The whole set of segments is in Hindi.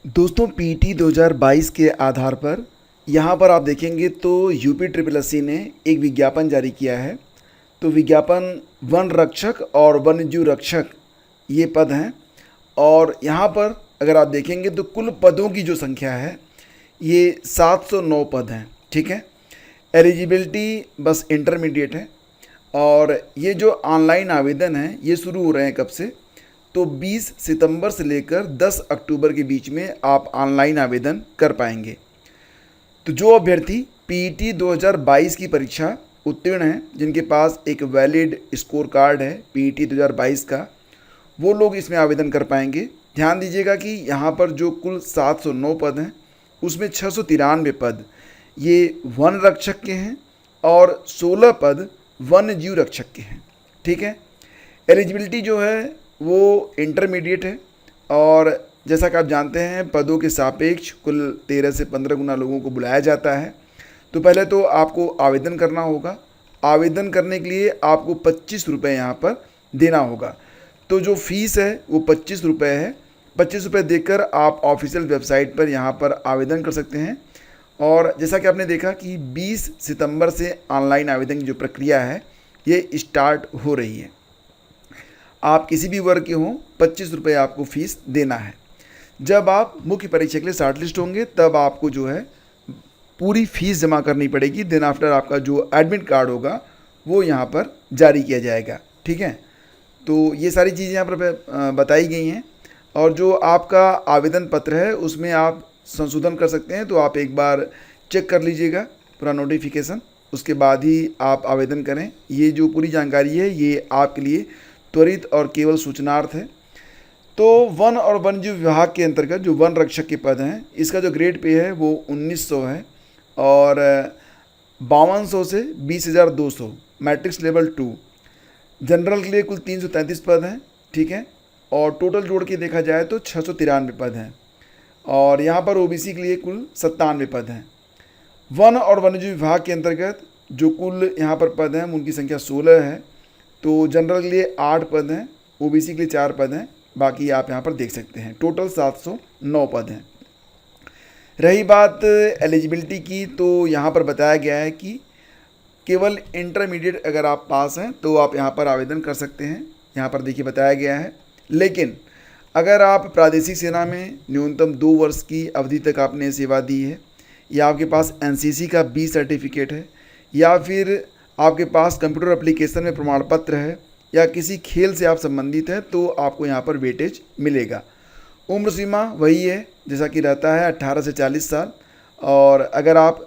दोस्तों पीटी 2022 के आधार पर यहाँ पर आप देखेंगे तो यूपी ट्रिपल एससी ने एक विज्ञापन जारी किया है। तो विज्ञापन वन रक्षक और वन्यजीव रक्षक ये पद हैं। और यहाँ पर अगर आप देखेंगे तो कुल पदों की जो संख्या है ये 709 पद हैं। ठीक है, एलिजिबिलिटी बस इंटरमीडिएट है। और ये जो ऑनलाइन आवेदन है ये शुरू हो रहे हैं कब से, तो 20 सितंबर से लेकर 10 अक्टूबर के बीच में आप ऑनलाइन आवेदन कर पाएंगे। तो जो अभ्यर्थी पीईटी 2022 की परीक्षा उत्तीर्ण हैं, जिनके पास एक वैलिड स्कोर कार्ड है पीईटी 2022 का, वो लोग इसमें आवेदन कर पाएंगे। ध्यान दीजिएगा कि यहाँ पर जो कुल 709 पद हैं उसमें 693 पद ये वन रक्षक के हैं और 16 पद वन्य जीव रक्षक के हैं। ठीक है, एलिजिबिलिटी जो है वो इंटरमीडिएट है। और जैसा कि आप जानते हैं पदों के सापेक्ष कुल 13 से 15 गुना लोगों को बुलाया जाता है। तो पहले तो आपको आवेदन करना होगा। आवेदन करने के लिए आपको 25 रुपये यहाँ पर देना होगा। तो जो फ़ीस है वो 25 रुपये है। 25 रुपये देकर आप ऑफिशियल वेबसाइट पर यहाँ पर आवेदन कर सकते हैं। और जैसा कि आपने देखा कि 20 सितंबर से ऑनलाइन आवेदन की जो प्रक्रिया है ये स्टार्ट हो रही है। आप किसी भी वर्ग के हों, 25 रुपये आपको फ़ीस देना है। जब आप मुख्य परीक्षा के लिए शॉर्टलिस्ट होंगे तब आपको जो है पूरी फ़ीस जमा करनी पड़ेगी। देन आफ्टर आपका जो एडमिट कार्ड होगा वो यहाँ पर जारी किया जाएगा। ठीक है, तो ये सारी चीज़ें यहाँ पर बताई गई हैं। और जो आपका आवेदन पत्र है उसमें आप संशोधन कर सकते हैं, तो आप एक बार चेक कर लीजिएगा पूरा नोटिफिकेशन, उसके बाद ही आप आवेदन करें। ये जो पूरी जानकारी है ये आपके लिए त्वरित और केवल सूचनार्थ है। तो वन और वन्यजीव विभाग के अंतर्गत जो वन रक्षक के पद हैं इसका जो ग्रेड पे है वो 1900 है और 5200 से 20,200 मैट्रिक्स लेवल 2। जनरल के लिए कुल 333 पद हैं। ठीक है, और टोटल जोड़ के देखा जाए तो 693 पद हैं। और यहाँ पर ओबीसी के लिए कुल 97 पद हैं। वन और वन्यजीव विभाग के अंतर्गत जो कुल यहाँ पर पद हैं उनकी संख्या 16 है। तो जनरल के लिए 8 पद हैं, ओबीसी के लिए 4 पद हैं, बाकी आप यहाँ पर देख सकते हैं। टोटल 709 पद हैं। रही बात एलिजिबिलिटी की, तो यहाँ पर बताया गया है कि केवल इंटरमीडिएट अगर आप पास हैं तो आप यहाँ पर आवेदन कर सकते हैं। यहाँ पर देखिए बताया गया है। लेकिन अगर आप प्रादेशिक सेना में न्यूनतम 2 वर्ष की अवधि तक आपने सेवा दी है, या आपके पास एनसीसी का बी सर्टिफिकेट है, या फिर आपके पास कंप्यूटर एप्लीकेशन में प्रमाण पत्र है, या किसी खेल से आप संबंधित हैं, तो आपको यहाँ पर वेटेज मिलेगा। उम्र सीमा वही है जैसा कि रहता है 18 से 40 साल। और अगर आप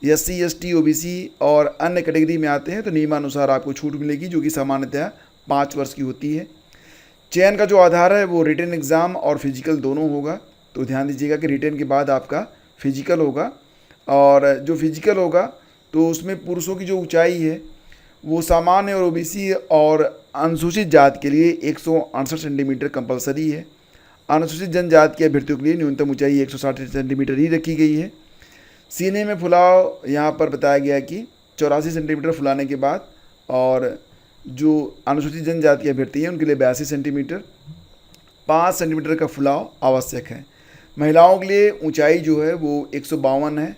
एससी एसटी ओबीसी और अन्य कैटेगरी में आते हैं तो नियमानुसार आपको छूट मिलेगी, जो कि सामान्यतः 5 वर्ष की होती है। चयन का जो आधार है वो रिटन एग्ज़ाम और फिजिकल दोनों होगा। तो ध्यान दीजिएगा कि रिटन के बाद आपका फिजिकल होगा। और जो फिजिकल होगा तो उसमें पुरुषों की जो ऊंचाई है वो सामान्य और ओबीसी और अनुसूचित जाति के लिए 168 सेंटीमीटर कंपलसरी है। अनुसूचित जनजाति के अभ्यर्थियों के लिए न्यूनतम ऊंचाई 160 सेंटीमीटर ही रखी गई है। सीने में फुलाव यहाँ पर बताया गया कि 84 सेंटीमीटर फुलाने के बाद, और जो अनुसूचित जनजाति के अभ्यर्थी हैं उनके लिए 82 सेंटीमीटर, 5 सेंटीमीटर का फुलाव आवश्यक है। महिलाओं के लिए ऊंचाई जो है वो 152 है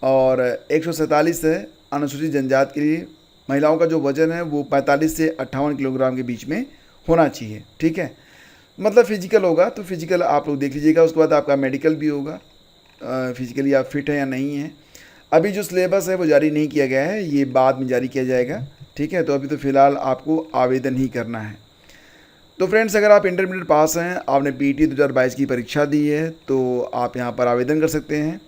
और 147 है। अनुसूचित जनजाति के लिए महिलाओं का जो वज़न है वो 45 से 58 किलोग्राम के बीच में होना चाहिए। ठीक है, मतलब फिजिकल होगा तो फिजिकल आप लोग देख लीजिएगा। उसके बाद आपका मेडिकल भी होगा, फिजिकली आप फिट हैं या नहीं हैं। अभी जो सिलेबस है वो जारी नहीं किया गया है, ये बाद में जारी किया जाएगा। ठीक है, तो अभी तो फ़िलहाल आपको आवेदन ही करना है। तो फ्रेंड्स, अगर आप इंटरमीडिएट पास हैं, आपने पीईटी 2022 की परीक्षा दी है, तो आप यहाँ पर आवेदन कर सकते हैं।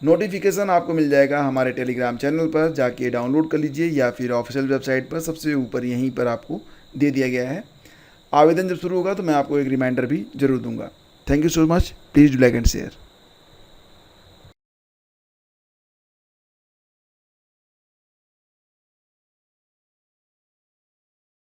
नोटिफिकेशन आपको मिल जाएगा हमारे टेलीग्राम चैनल पर, जाके डाउनलोड कर लीजिए, या फिर ऑफिशियल वेबसाइट पर सबसे ऊपर यहीं पर आपको दे दिया गया है। आवेदन जब शुरू होगा तो मैं आपको एक रिमाइंडर भी ज़रूर दूंगा। Thank you so much. Please do like and share.